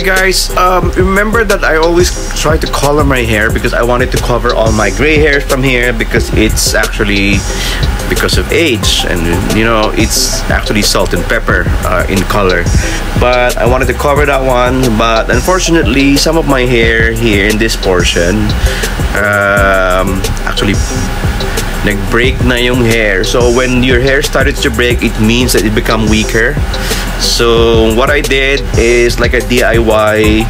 guys, remember that I always try to color my hair because I wanted to cover all my gray hairs from here, because it's actually because of age, and you know, it's actually salt and pepper in color. But I wanted to cover that one, but unfortunately some of my hair here in this portion actually nag-break na yung hair. So when your hair started to break, it means that it become weaker. So what I did is like a DIY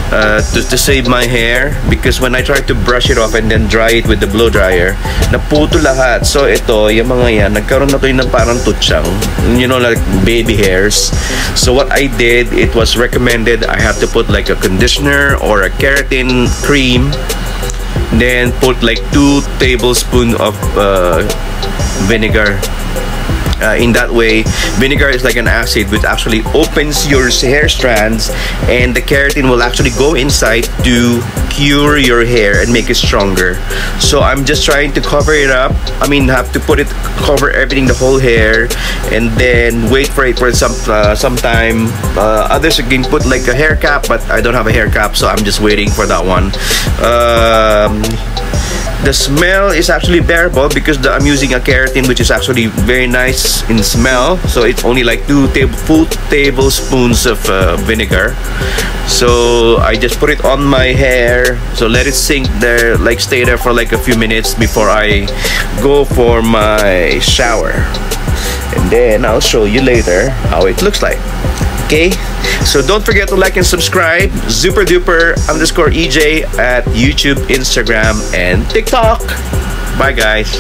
to save my hair, because when I tried to brush it off and then dry it with the blow dryer, naputo lahat. So ito, yung mga yan, nagkaroon na to ng parang tutsang, you know, like baby hairs. So what I did, it was recommended I have to put like a conditioner or a keratin cream, then put like 2 tablespoons of vinegar. In that way, vinegar is like an acid which actually opens your hair strands, and the keratin will actually go inside to cure your hair and make it stronger. So I'm just trying to cover it up. I mean, have to cover everything, the whole hair, and then wait for it for some time. Others can put like a hair cap, but I don't have a hair cap, so I'm just waiting for that one. The smell is actually bearable because I'm using a keratin which is actually very nice in smell. So it's only like 2 full tablespoons of vinegar. So I just put it on my hair, so let it sink there, like stay there for like a few minutes before I go for my shower, and then I'll show you later how it looks like. Okay, so don't forget to like and subscribe. Super duper _EJ at YouTube, Instagram, and TikTok. Bye guys.